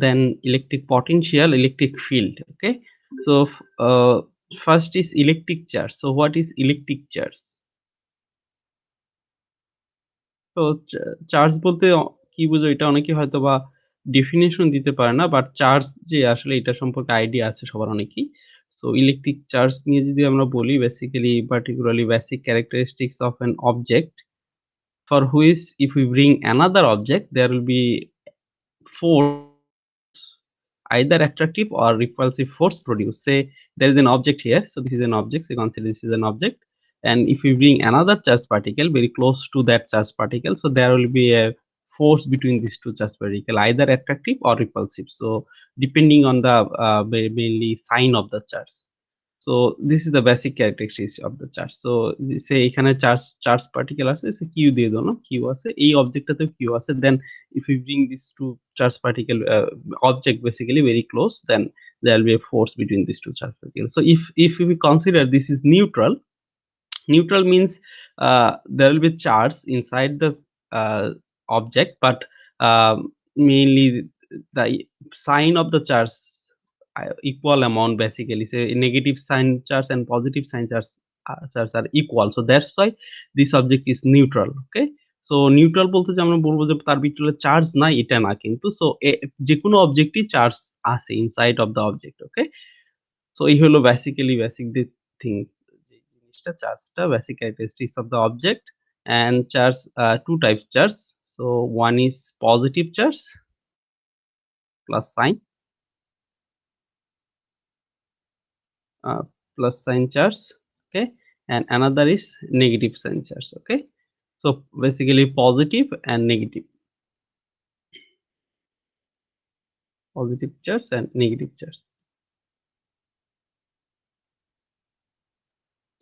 then electric potential, electric field. Okay, so first is electric charge. So what is electric charge? তো charge বলতে কি বুঝো, এটা অনেকে হয়তোবা ডেফিনিশন দিতে পারে না, বাট চার্জ যে আসলে এটা সম্পর্কে আইডিয়া আছে সবার অনেকই। সো ইলেকট্রিক চার্জ নিয়ে যদি আমরা বলি, basically particularly basic characteristics of an object for which if we bring another object there will be force, either attractive or repulsive force produced. Say there is an object here, so this is an object, so consider this is an object, and if we bring another charged particle very close to that charged particle, so there will be a force between these two charged particle, either attractive or repulsive, so depending on the mainly sign of the charge. So this is the basic characteristics of the charge. So say এখানে charge particle আছে, সে q দিয়ে দাও না, q আছে, এই অবজেক্টটাতেও q আছে, then if we bring these two charge particle object basically very close, then there will be a force between these two charge particles. So if we consider this is neutral, neutral means there will be charge inside the object, but mainly the sign of the charge equal amount, basically say negative sign charge and positive sign charge are equal, so that's why this object is neutral. Okay, so neutral বলতে যে আমরা বলবো যে তার ভিতরে charge নাই, এটা না কিন্তু। সো যে কোনো অবজেক্টই চার্জ আছে inside of the object. Okay, so এই হলো বেসিক্যালি বেসিক দিস থিংস, যে জিনিসটা চার্জটা basic characteristics of the object. And charge two types charge. So one is positive charge plus sign, plus sign charge. Okay, and another is negative sign charge. Okay, so basically positive and negative, positive charge and negative charge.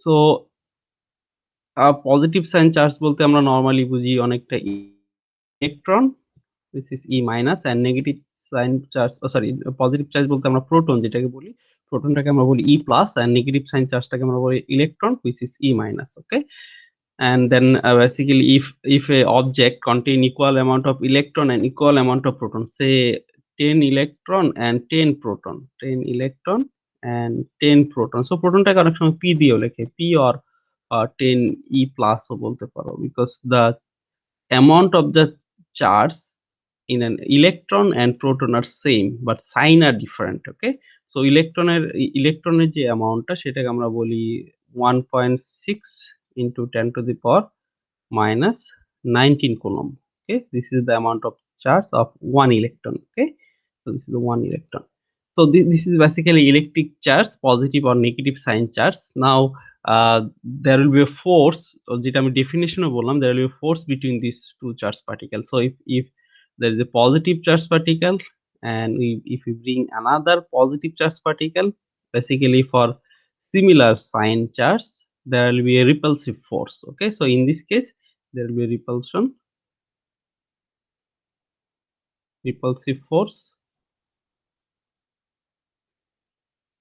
So positive sign charge বলতে আমরা normally বুঝি অনেকটা electron, which is E minus, and negative sign charge, sorry, positive charge বলতে আমরা proton যেটাকে বলি, প্রোটনটাকে আমরা বলি E plus, and negative sign চার্জটাকে আমরা বলি electron, which is E minus. Okay, and then basically if a object contain equal amount of electron and equal amount of proton, say 10 electron and 10 proton, 10 electron and 10 proton, so protonটাকে অনেক সময় p দিয়েও লেখে, p or 10 E plus ও বলতে পারো, because the amount of the charge in an electron and proton are same but sign are different. Okay, so electron যে অ্যামাউন্টটা সেটাকে আমরা বলি 1.6 into 10 to the power minus 19 coulomb. Okay, this is the amount of charge of one electron. Okay, so this is the one electron. So this is basically electric charge, positive or negative sign charge. Now there will be a force, যেটা আমি definition বললাম, there will be a force between these two charge particles. So if there is a positive charge particle and if we bring another positive charge particle, basically for similar sign charge, there will be a repulsive force. Okay, so in this case there will be a repulsive force.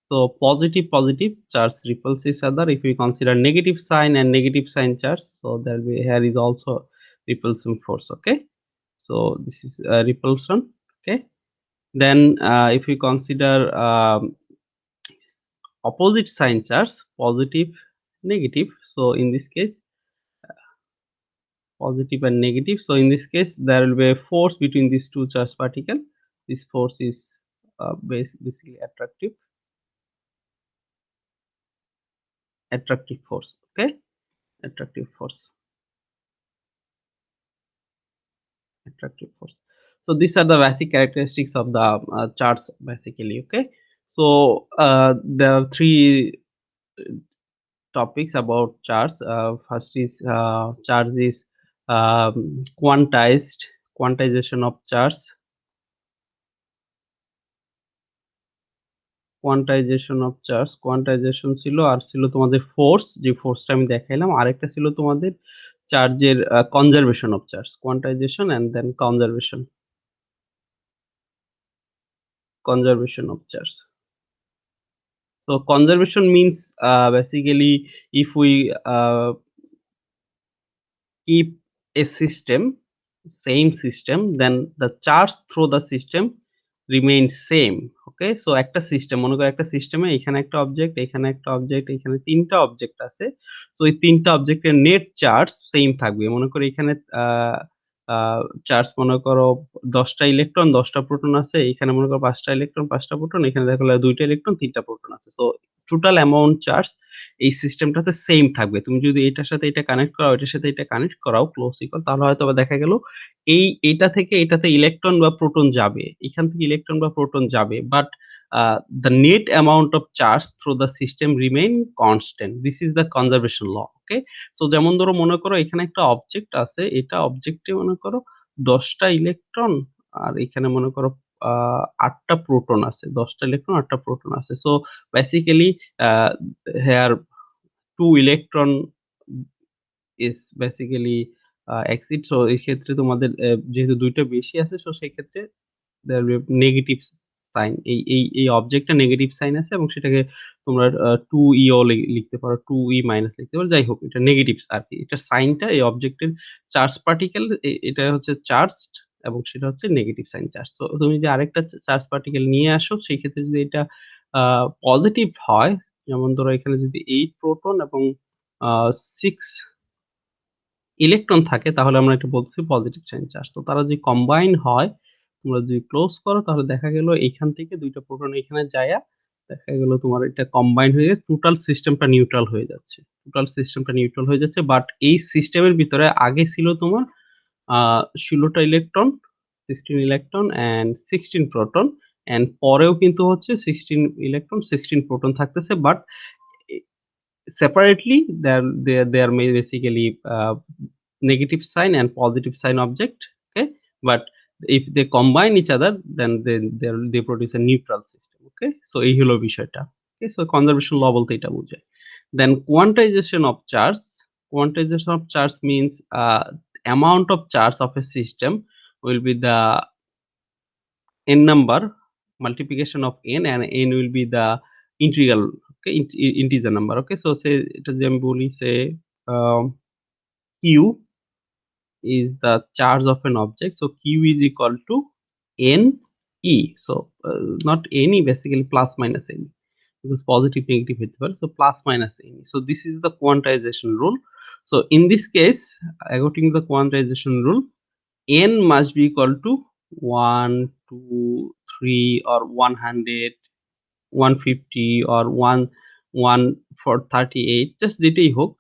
So positive charge repulse each other. If we consider negative sign and negative sign charge, so there will be, here is also repulsion force. Okay, so this is repulsion. Okay, then if we consider opposite sign charge, positive negative, so in this case positive and negative, so in this case there will be a force between these two charged particles. This force is basically attractive force. Okay, attractive force. So these are the basic characteristics of the charge basically. Okay, so there are three topics about charge. First is charge is quantization of charge, quantisation ছিল, আর ছিল তোমাদের force, যে ফোর্সটা আমি দেখাইলাম, আরেকটা ছিল তোমাদের চার্জের conservation of charge, quantization and then conservation of charge. So conservation means basically if we keep a system, same system, then the charge through the system remain same. Okay? So একটা system মনে করো একটা সিস্টেমে এখানে একটা object, এখানে একটা object, এখানে ৩ টা অবজেক্ট আছে। সো এই ৩ টা অবজেক্টের নেট চার্জ সেইম থাকবে। মনে করো এখানে আ আ চার্জ মনে করো ১০ টা ইলেকট্রন, ১০ টা প্রোটন আছে। এখানে মনে করো ৫ টা ইলেকট্রন, ৫ টা প্রোটন। এখানে দেখা গেল ২ টা ইলেকট্রন, ৩ টা প্রোটন আছে। সো টোটাল অ্যামাউন্ট চার্জ এই সিস্টেমটাতে সেইম থাকবে। তুমি যদি এটার সাথে এটা কানেক্ট করাও, এটার সাথে এটা কানেক্ট করাও ক্লোজ ইকুয়াল তাহলে হয়তোবা দেখা গেল এইটা থেকে এটাতে ইলেকট্রন বা প্রোটন যাবে। এখান থেকে ইলেকট্রন বা প্রোটন যাবে। But the net amount of charge through the system remain constant. This is the conservation law. Okay? So যেমন ধরো মনে করো এখানে একটা অবজেক্ট আছে। এটা অবজেক্টে মনে করো ১০ টা ইলেকট্রন আর এখানে মনে করো আ ৮ টা প্রোটন আছে। ১০ টা ইলেকট্রন ৮ টা প্রোটন আছে। So basically a here 2 electron is basically exit. So এক্ষেত্রে তোমাদের যেহেতু ২ টা বেশি আছে সো সেক্ষেত্রে there will be negative sign এই অবজেক্টটা নেগেটিভ সাইন আছে এবং সেটাকে তোমরা 2e ও লিখতে পারো, 2e মাইনাস লিখতে পারো। যাই হোক এটা নেগেটিভ আরকি। এটার সাইনটা এই অবজেক্টের চার্জ পার্টিকেল এটা হচ্ছে চার্জড এবং সেটা হচ্ছে নেগেটিভ সাইন চার্জ। সো তুমি যদি আরেকটা চার্জ পার্টিকেল নিয়ে আসো সেই ক্ষেত্রে যদি এটা আ পজিটিভ হয়, যেমন ধরো এখানে যদি 8 প্রোটন এবং 6 ইলেকট্রন থাকে তাহলে আমরা এটা বলতেছি পজিটিভ সাইন চার্জ। তো তারা যদি কম্বাইন হয়, তোমরা যদি ক্লোজ করো তাহলে দেখা গেল এইখান থেকে ২ টা প্রোটন এখানে যায়া দেখা গেল তোমার এটা কম্বাইন হয়ে টোটাল সিস্টেমটা নিউট্রাল হয়ে যাচ্ছে। টোটাল সিস্টেমটা নিউট্রাল হয়ে যাচ্ছে। বাট এই সিস্টেমের ভিতরে আগে ছিল তোমার আ ১৬ টা electron, 16 electron and 16 proton and পরেও কিন্তু হচ্ছে 16 ইলেকট্রন, 16 প্রোটন থাকতেছে। But A separately they are basically negative sign and positive sign object. Okay, but if they combine each other then they produce a neutral system. Okay, so এই হলো বিষয়টা। Okay, so conservation law বলতে এটা বোঝায়। Then quantization of charge means amount of charge of a system will be the n number multiplication of n and n will be the integral, okay, integer number. Okay, so say এটা যদি আমি বলি say um, q is the charge of an object, so q is equal to n e. So not any, basically plus minus n, because positive negative হতে পারে, so plus minus n. So this is the quantization rule. So in this case, according to the quantization rule, n must be equal to 1, 2, 3 or 100, 150 or 1 for 38, just যেটাই হোক,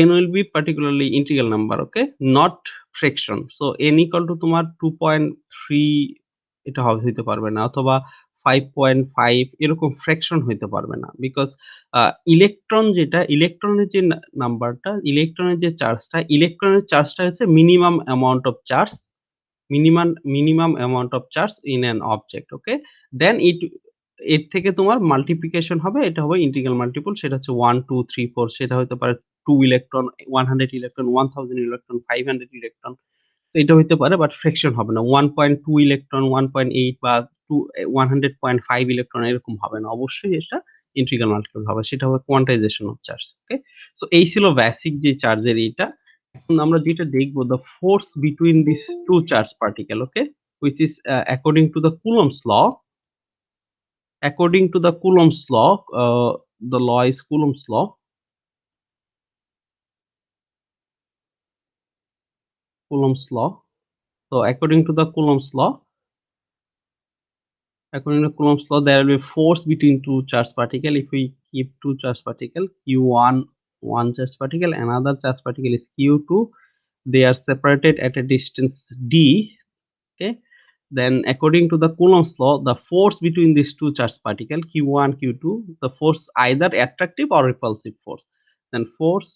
n will be particularly integral number, okay, not fraction. So n equal to তোমার 2.3 এটা হইতে পারবে না অথবা 5.5 এরকম fraction হইতে পারবে না। বিকজ ইলেকট্রন যেটা ইলেকট্রনের যে নাম্বারটা, ইলেকট্রনের চার্জটা হচ্ছে minimum amount of charge, minimum amount of charge in an object. Okay, then এর থেকে তোমার মাল্টিপ্লিকেশন হবে, এটা হবে ইন্টিগ্রাল মাল্টিপল, সেটা হচ্ছে 1 2 3 4, সেটা হতে পারে 2 ইলেকট্রন, 100 ইলেকট্রন, 1000 ইলেকট্রন, 500 ইলেকট্রন। তো এটা হইতে পারে বাট ফ্র্যাকশন হবে না। 1.2 ইলেকট্রন, 1.8 বা 100.5 ইলেকট্রন এরকম হবে না। অবশ্যই এটা ইন্টিগ্রাল মাল্টিপল হবে। সেটা হবে quantisation of charge. Okay? So এই ছিল বেসিক যে চার্জের এইটা। এখন আমরা যেটা দেখব the force between these two charge particle, okay, which is according to the Coulomb's law. According to the Coulomb's law, the law is Coulomb's law. Coulomb's law. So according to Coulomb's law, there will be force between two charge particle. If we keep two charge particle, Q1, one charge particle, another charge particle is Q2. They are separated at a distance d. Okay. Then according to the Coulomb's law, the force between these two charge particle Q1, Q2, the force either attractive or repulsive force. Then force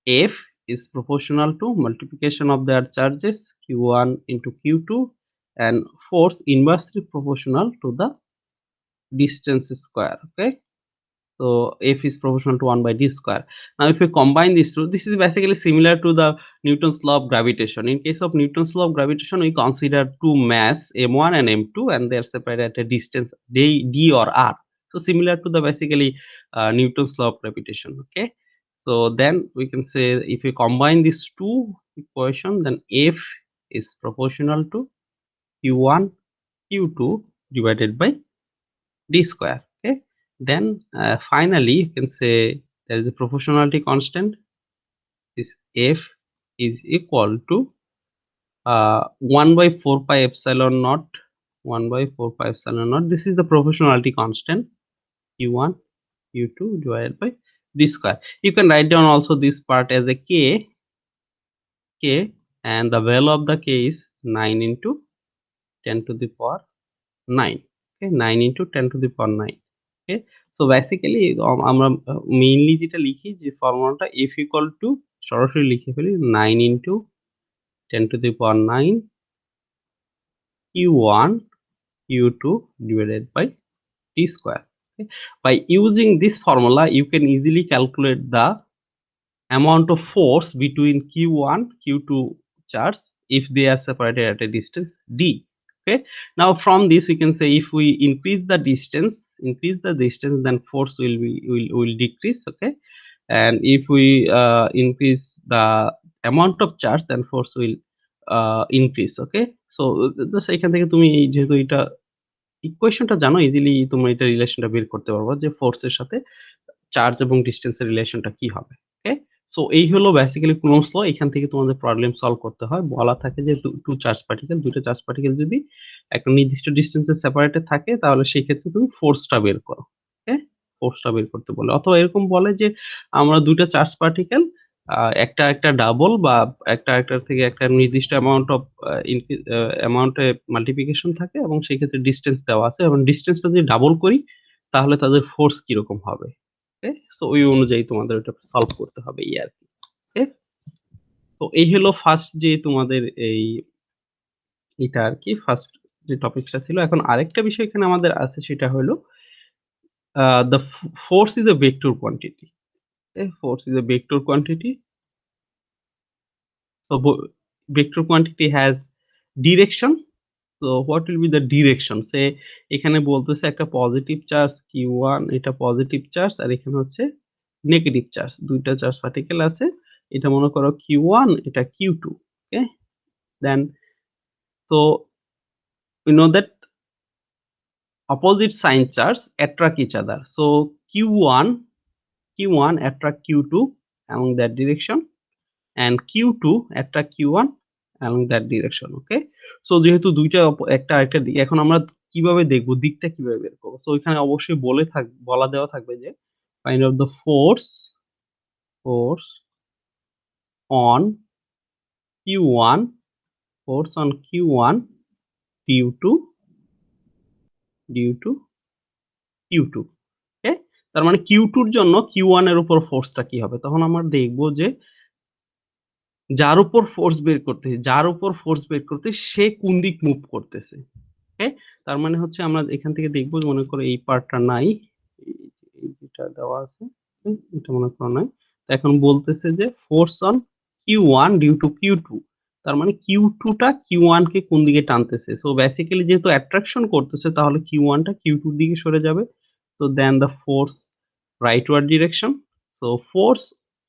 F is proportional to multiplication of their charges Q1 into Q2, and force inversely proportional to the distance square. Okay. So F is proportional to 1 by d square. Now if we combine these two, this is basically similar to the Newton's law of gravitation. In case of Newton's law of gravitation, we consider two mass m1 and m2 and they are separated at a distance d or r. So similar to the basically Newton's law of gravitation. Okay. So then we can say if we combine these two equations, then F is proportional to Q1, Q2, divided by d square. Okay, then finally you can say there is a proportionality constant. This f is equal to 1 by 4 pi epsilon naught, 1 by 4 pi epsilon naught. This is the proportionality constant q1 q2 divided by d square. You can write down also this part as a k, and the value of the k is 9 into 10 to the power 9. Okay, 9 into 10 to the power 9. Okay, so basically আমরা mainly যেটা লিখি যে ফর্মুলাটা f equal to সরাসরি লিখে ফেলি 9 into 10 to the power 9 q1 q2 divided by t square. Okay, by using this formula you can easily calculate the amount of force between q1 q2 charge if they are separated at a distance d. Okay, now from this we can say if we increase the distance, then force will decrease. Okay, and if we increase the amount of charge, then force will increase. Okay, so just এখান থেকে তুমি যেহেতু এটা ইকুয়েশনটা জানো, easily তোমরা এটা রিলেশনটা বের করতে পারবা যে ফোর্সের সাথে চার্জ এবং ডিসটেন্সের রিলেশনটা কি হবে। ওকে, সো এই হলো বেসিক্যালি কুলম্বস ল। এখান থেকে তোমাদের প্রবলেম সলভ করতে হয়। বলা থাকে যে দুটো চার্জ পার্টিকেল যদি একটা নির্দিষ্ট ডিসটেন্সে সেপারেটেড থাকে তাহলে সেই ক্ষেত্রে তুমি ফোর্সটা বের করো। ওকে, ফোর্সটা বের করতে বলে, অথবা এরকম বলে যে আমরা দুইটা চার্জ পার্টিকেল একটা ডাবল বা একটার থেকে একটা নির্দিষ্ট অ্যামাউন্ট অফ অ্যামাউন্টে মাল্টিপ্লিকেশন থাকে এবং সেই ক্ষেত্রে ডিসটেন্স দেওয়া আছে এবং ডিসটেন্সটা যদি ডাবল করি তাহলে তাদের ফোর্স কিরকম হবে। ওকে, সো ওই অনুযায়ী তোমাদের ওটা সলভ করতে হবে এই আরকি। ওকে, তো এই হলো ফার্স্ট যে তোমাদের এটা আরকি ফার্স্ট যে টপিকসটা ছিল। এখন আরেকটা বিষয় এখানে আমাদের আছে, সেটা হলো the force is a vector quantity. Okay, force is a vector quantity. So vector quantity has direction. So what will be the direction? Say এখানে বলতেছে একটা পজিটিভ চার্জ q1, এটা পজিটিভ চার্জ, আর এখানে হচ্ছে নেগেটিভ চার্জ। দুইটা charge particle আছে। এটা মনে করো q1, এটা q2. Okay, then so we know that opposite sign charge attract each other. So q1 attract q2 along that direction, and q2 attract q1 along that direction. Okay, so যেহেতু দুইটা একটা আরেকটা দিক, এখন আমরা কিভাবে দেখবো দিকটা কিভাবে বের করবো? সো এখানে অবশ্যই বলা দেওয়া থাকবে যে find out the force on q1, force on q1 due to q2. ওকে, তার মানে q2 এর জন্য q1 এর উপর ফোর্সটা কি হবে? তখন আমরা দেখব যে যার উপর ফোর্স বের করতে সে কোন দিক মুভ করতেছে। ওকে, তার মানে হচ্ছে আমরা এখান থেকে দেখব, মনে করো এই পার্টটা নাই, এই যেটা দেওয়া আছে এটা মনে করো নাই। তো এখন বলতেছে যে force on q1 due to q2, তার মানে q2 টা q1 কে কোন দিকে টানতেছে। সো বেসিক্যালি যেহেতু অ্যাট্রাকশন করতেছে তাহলে q1 টা q2 এর দিকে সরে যাবে। So then the force rightward direction. So force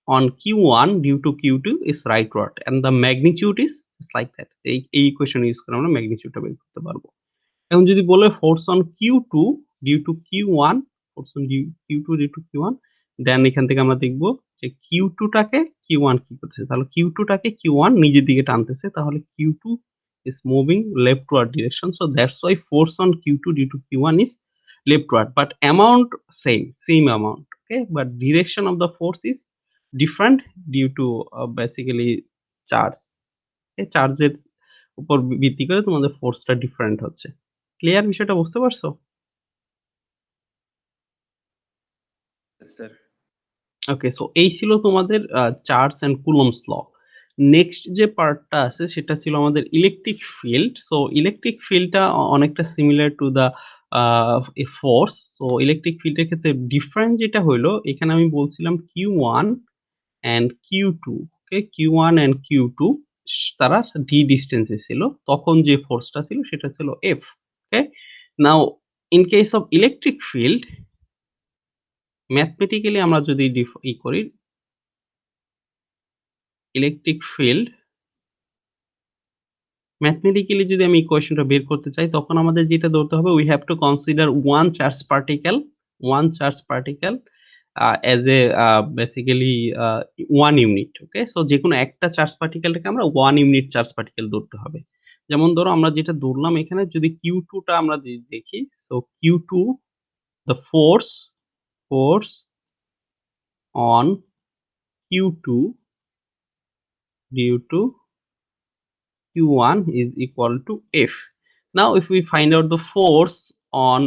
on q1 due to q2 is rightward and the magnitude is just like that. এই ইকুয়েশন ইউজ করে আমরা ম্যাগনিটিউডটা বের করতে পারবো। এখন যদি বলে force on q2 due to q1, force on q2 due to q1, then এখান থেকে আমরা দেখব যে q2 টাকে q1 কি করতেছে। তাহলে q2 টাকে q1 নিজের দিকে টানতেছে, তাহলে q2 is moving leftward direction. So that's why force on q2 due to q1 is leftward, but amount same amount. Okay, but direction of the force is different due to basically charge. Okay, চার্জের উপর ভিত্তি করে তোমাদের ফোর্সটা different হচ্ছে। Clear বিষয়টা বুঝতে পারছো? Sir. ওকে, so এই ছিল তোমাদের charge and Coulomb's law. Next যে পার্টটা আছে সেটা ছিল আমাদের ইলেকট্রিক ফিল্ড। সো ইলেকট্রিক ফিল্ডটা অনেকটা similar to the A force. So electric ফিল্ডের ক্ষেত্রে ডিফারেন্ট যেটা হইলো, এখানে আমি বলছিলাম Q1 and Q2। Okay, Q1 and Q2 তারা d ডিসটেন্সে ছিল। তখন যে ফোর্সটা ছিল সেটা ছিল F। Okay, now in case of electric field, mathematically আমরা যদি করি, ইলেকট্রিক ফিল্ড ম্যাথমেটিক্যালি যদি আমি ইকুয়েশনটা বের করতে চাই তখন আমাদের যেটা ধরতে হবে we have to consider one charge particle as a basically 1 unit. Okay? So যেকোনো একটা চার্জ পার্টিকেলটাকে আমরা 1 ইউনিট চার্জ পার্টিকেল ধরতে হবে। যেমন ধরো আমরা যেটা ধরলাম এখানে যদি Q2 টা আমরা দেখি, so Q2 the force on Q2 due to Q1 is equal to F. Now, if we find out the force on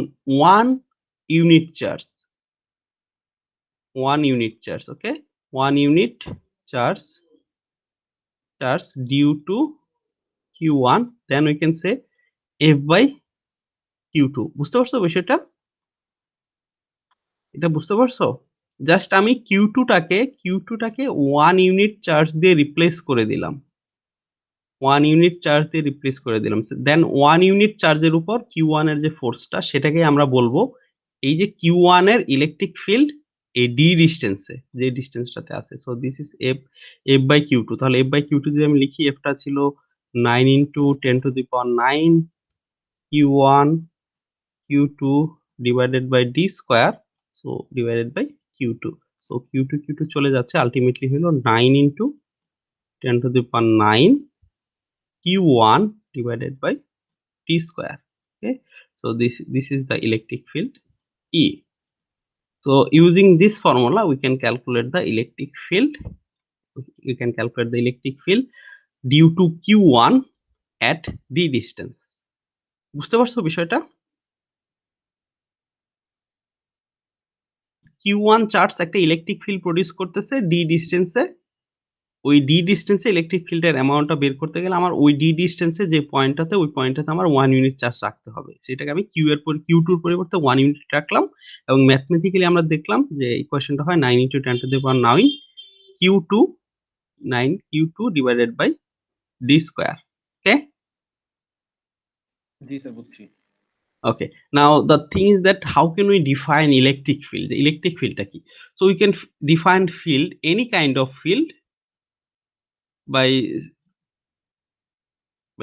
one unit charge, okay, one unit charge due to Q1, then we can say F by Q2. বুঝতে পারছো বিষয়টা? এটা বুঝতে পারছো? Just আমি Q2 টাকে 1 unit charge দিয়ে replace করে দিলাম। 1 ইউনিট চার্জ দিয়ে রিপ্লেস করে দিলাম। দেন 1 ইউনিট চার্জের উপর Q1 এর যে ফোর্সটা সেটাকে আমরা বলবো এই যে Q1 এর ইলেকট্রিক ফিল্ড এই d ডিসট্যান্সে যে ডিসট্যান্সটাতে আছে। So this is F by Q2। তাহলে F বাই Q2 যদি আমি লিখি F টা ছিল 9 into 10 to the power 9 Q1 Q2 divided by d square, so divided by Q2। So Q2 চলে যাচ্ছে, আল্টিমেটলি হলো 9 into 10 to the power 9 Q1 divided by T square. Okay, so this is the electric field E. So using this formula we can calculate the electric field. We can calculate the electric field due to Q1 at d distance. বুঝতে পারছো বিষয়টা? Q1 charge একটা electric field produce করতেছে d ডিসটেন্সে। ওই d ডিসটেন্সে electric ফিল্ডের অ্যামাউন্টটা বের করতে গেলে আমার ওই d ডিসটেন্সে যে পয়েন্টটাতে ওই পয়েন্টটাতে আমার 1 ইউনিট চার্জ রাখতে হবে। সেটাকে আমি Q2 এর পরিবর্তে 1 ইউনিট রাখলাম এবং ম্যাথমেটিক্যালি আমরা দেখলাম যে ইকুয়েশনটা হয় 9 × 10 to the power 9 Q2 9 Q2 divided by d square. Okay? জি স্যার বুঝছি। Okay. Now the thing is that how can we define electric field? Electric fieldটা কি? So we can define field, any kind of field by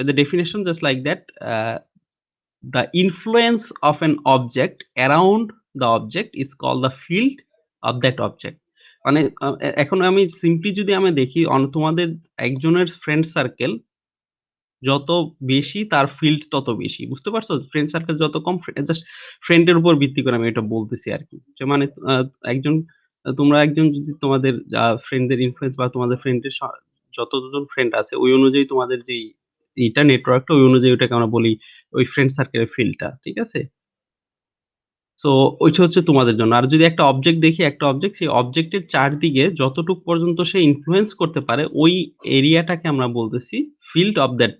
the definition just like that. The influence of an object around the object is called the field of that object. মানে এখন আমি simply যদি আমি দেখি তোমাদের একজনের friend circle যত বেশি তার ফিল্ড তত বেশি। বুঝতে পারছো? ফ্রেন্ড সার্কেল যত কম জাস্ট ফ্রেন্ডের উপর ভিত্তি করে আমি এটা বলতেছি আরকি। যে মানে একজন তোমরা একজন যদি তোমাদের ফ্রেন্ডদের ইনফ্লুয়েন্স বা তোমাদের ফ্রেন্ডের যতজন ফ্রেন্ড আছে ওই অনুযায়ী তোমাদের যেই নেটওয়ার্কটা ওই অনুযায়ী ওটাকে আমরা বলি ওই ফ্রেন্ড সার্কেলের ফিল্ডটা। ঠিক আছে? সো ওইটা হচ্ছে তোমাদের জন্য। আর যদি একটা অবজেক্ট দেখি, একটা অবজেক্ট সেই অবজেক্টের চারদিকে যতটুক পর্যন্ত সে ইনফ্লুয়েন্স করতে পারে ওই এরিয়াটাকে আমরা বলতেছি field of that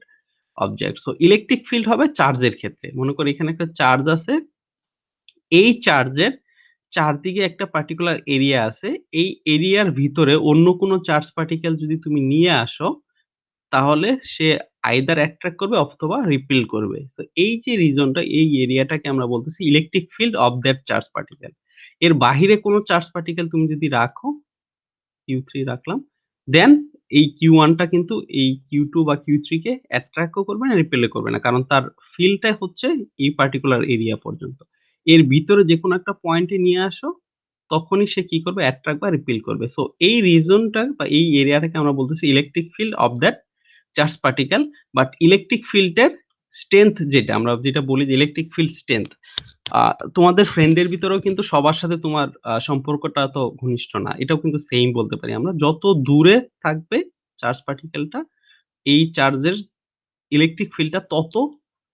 object. So electric field হবে চার্জের ক্ষেত্রে। মনে করি এখানে একটা চার্জ আছে। এই চার্জের চারদিকে একটা পার্টিকুলার এরিয়া আছে। এই এরিয়ার ভিতরে অন্য কোনো চার্জ পার্টিকেল যদি তুমি নিয়ে আসো তাহলে সে আইদার অ্যাট্রাক্ট করবে অথবা রিপেল করবে। সো এই যে রিজনটা এই এরিয়াটাকে আমরা বলতেছি electric field of that charge particle. এর বাহিরে কোনো চার্জ পার্টিকেল তুমি যদি রাখো Q3 রাখলাম। দেন এই Q1 টা কিন্তু এই Q2 বা Q3 কে অ্যাট্রাক্ট ও করবে না, রিপেল ও করবে না। কারণ তার ফিল্ডটা হচ্ছে এই পার্টিকুলার এরিয়া পর্যন্ত। এর ভিতরে যেকোনো একটা পয়েন্টে নিয়ে আসো, তখনই সে কি করবে? অ্যাট্রাক্ট বা রিপেল করবে। সো এই রিজনটা বা এই এরিয়াটাকে আমরা বলতেছি electric field of that charge particle. But electric ফিল্ডের স্ট্রেংথ যেটা আমরা যেটা বলি যে ইলেকট্রিক ফিল্ড স্ট্রেংথ তোমাদের ফ্রেন্ডের ভিতরেও কিন্তু সবার সাথে তোমার সম্পর্কটা তো ঘনিষ্ঠ না। এটাও কিন্তু সেইম বলতে পারি আমরা। যত দূরে থাকবে চার্জ পার্টিকেলটা, এই চার্জের ইলেকট্রিক ফিল্ডটা তত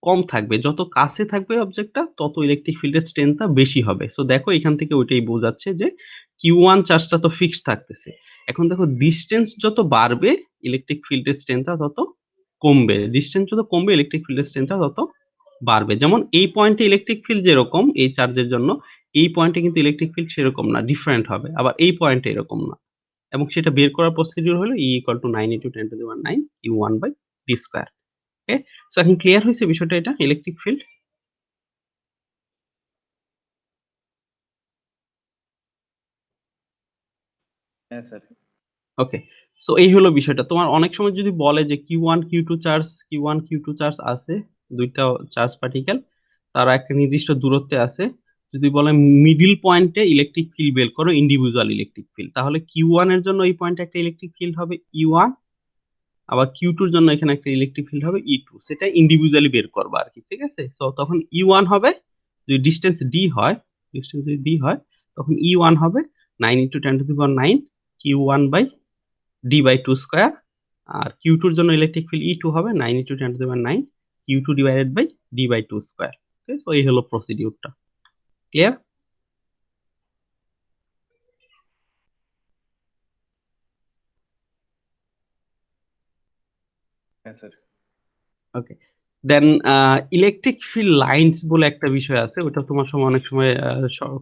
কম থাকবে। যত কাছে থাকবে অবজেক্টটা তত ইলেকট্রিক ফিল্ডের স্ট্রেংথটা বেশি হবে। সো দেখো এখান থেকে ওইটাই বোঝাচ্ছে যে Q1 চার্জটা তো ফিক্সড থাকতেছে। এখন দেখো ডিসট্যান্স যত বাড়বে ইলেকট্রিক ফিল্ডের স্ট্রেংথটা তত কমবে। ডিসট্যান্স যত কমবে ইলেকট্রিক ফিল্ডের স্ট্রেংথটা তত বাড়বে। যেমন এই পয়েন্টে ইলেকট্রিক ফিল্ড যেরকম এই চার্জের জন্য, এই পয়েন্টে কিন্তু ইলেকট্রিক ফিল্ড সেরকম না, ডিফারেন্ট হবে। আবার এই পয়েন্টে এরকম না। এবং সেটা বের করার প্রসিডিউর হলো E = 9 × 10⁻⁹ Q1/d²। ওকে? সো এখন ক্লিয়ার হইছে বিষয়টা এটা ইলেকট্রিক ফিল্ড? হ্যাঁ স্যার। ওকে। সো এই হলো বিষয়টা। তোমার অনেক সময় যদি বলে যে Q1 Q2 charge, Q1 Q2 charge আছে, ২ টা চার্জ পার্টিকেল, তারা একটা নির্দিষ্ট দূরত্বে আছে। যদি বলে মিডল পয়েন্টে ইলেকট্রিক ফিল্ড বের করো, ইন্ডিভিজুয়াল ইলেকট্রিক ফিল্ড, তাহলে Q1 এর জন্য এই পয়েন্টে একটা ইলেকট্রিক ফিল্ড হবে E1, আবার Q2 এর জন্য এখানে একটা ইলেকট্রিক ফিল্ড হবে E2। সেটা ইন্ডিভিজুয়ালি বের করবা আরকি। ঠিক আছে? সো তখন E1 হবে, যদি ডিসটেন্স D হয়, ডিসটেন্স যদি D হয়, তখন E1 হবে 9 × 10⁹ Q1/D/2 আর Q2 এর জন্য ইলেকট্রিক ফিল্ড E2 হবে 9 × 10⁹ Q2/D/2। ওকে? সো এই হলো প্রসিডিউরটা। ক্লিয়ার? হ্যাঁ স্যার। ওকে। দেন ইলেকট্রিক ফিল্ড লাইনস বলে একটা বিষয় আছে। ওটা তোমার সময় অনেক সময়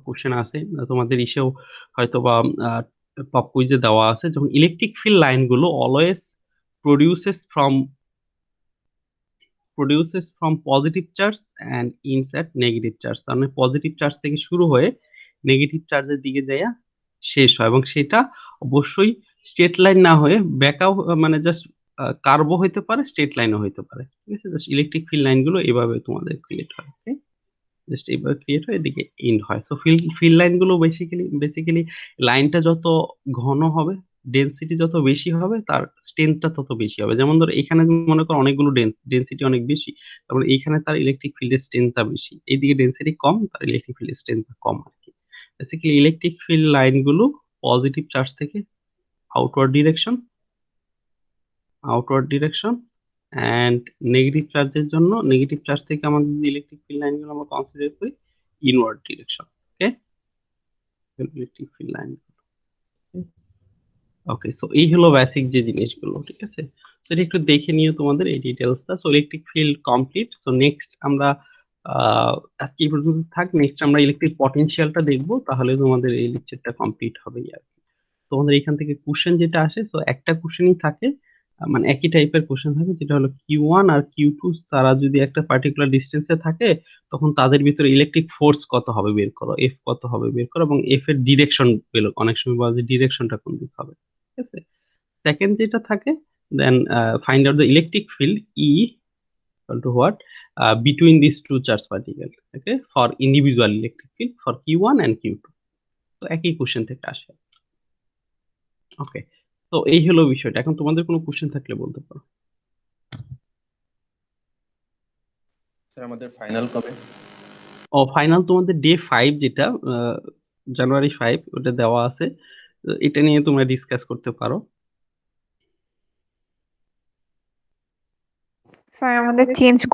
কোশ্চেন আসে। তোমাদের ইসেও হয়তোবা আ পপ কুইজে দেওয়া আছে। যখন ইলেকট্রিক ফিল্ড লাইন গুলো always produces from positive charge and ends at negative charge. তার মানে পজিটিভ চার্জ থেকে শুরু হয়ে নেগেটিভ চার্জের দিকে যাইয়া শেষ হয়, এবং সেটা অবশ্যই স্ট্রেট লাইন না হয়ে ব্যাকাও, মানে জাস্ট কার্ভও হইতে পারে, স্ট্রেট লাইনও হইতে পারে। ঠিক আছে? জাস্ট ইলেকট্রিক ফিল্ড লাইন গুলো এভাবে তোমাদের ক্রিয়েট হয়। ওকে? জাস্ট এইভাবে ক্রিয়েট হয়ে এদিকে এন্ড হয়। সো ফিল্ড লাইন গুলো বেসিক্যালি লাইনটা যত ঘন হবে, ডেনসিটি যত বেশি হবে, তার স্ট্রেংথটা তত বেশি হবে। যেমন ধরো এখানে মনে করো অনেকগুলো ডেনসিটি অনেক বেশি, তারপর এইখানে তার ইলেকট্রিক ফিল্ডের স্ট্রেংথটা বেশি, এইদিকে ডেনসিটি কম, তার ইলেকট্রিক ফিল্ডের স্ট্রেংথটা কম আর কি। বেসিক্যালি ইলেকট্রিক ফিল্ড লাইন গুলো পজিটিভ চার্জ থেকে outward direction, outward direction and negative চার্জের জন্য, নেগেটিভ চার্জ থেকে আমাদের যে ইলেকট্রিক ফিল্ড লাইনগুলো আমরা কনসিডার করি inward direction. Okay? Electric field line. Okay, so এই হলো বেসিক যে জিনিসগুলো। ঠিক আছে? তো এটা একটু দেখে নিও তোমাদের এই ডিটেলসটা। So electric field complete. So next আমরা আহ আজকে এই পর্যন্ত থাক। নেক্সট আমরা ইলেকট্রিক পটেনশিয়ালটা দেখবো, তাহলে তোমাদের এই লেকচারটা কমপ্লিট হবে আর কি। তোমাদের এখান থেকে কোশ্চেন যেটা আসে, সো একটা কোশ্চেনই থাকে, মানে একই টাইপের কোশ্চেন থাকে, যেটা হলো Q1 আর Q2 তারা যদি একটা পার্টিকুলার ডিস্টেন্সে থাকে, তখন তাদের ভিতরে ইলেকট্রিক ফোর্স কত হবে বের করো, এফ কত হবে বের করো, এবং এফ এর ডিরেকশন পেলো। অনেক সময় বলা যায় ডিরেকশনটা কোন দিক হবে। ঠিক আছে? সেকেন্ড যেটা থাকে, then find out the electric field E equal to what, between these two charge particles, okay, for individual electric field for Q1 and Q2। তো একই কোশ্চেন থেকে আসে। ওকে, তো এই হলো বিষয়টা। এখন তোমাদের কোনো কোশ্চেন থাকলে বলতে পারো। স্যার আমাদের ফাইনাল কবে? ও, ফাইনাল তোমাদের ডে 5, যেটা জানুয়ারি 5, ওটা দেওয়া আছে। তো এটা নিয়ে তোমরা ডিসকাস করতে পারো। স্যার আমাদের চেঞ্জ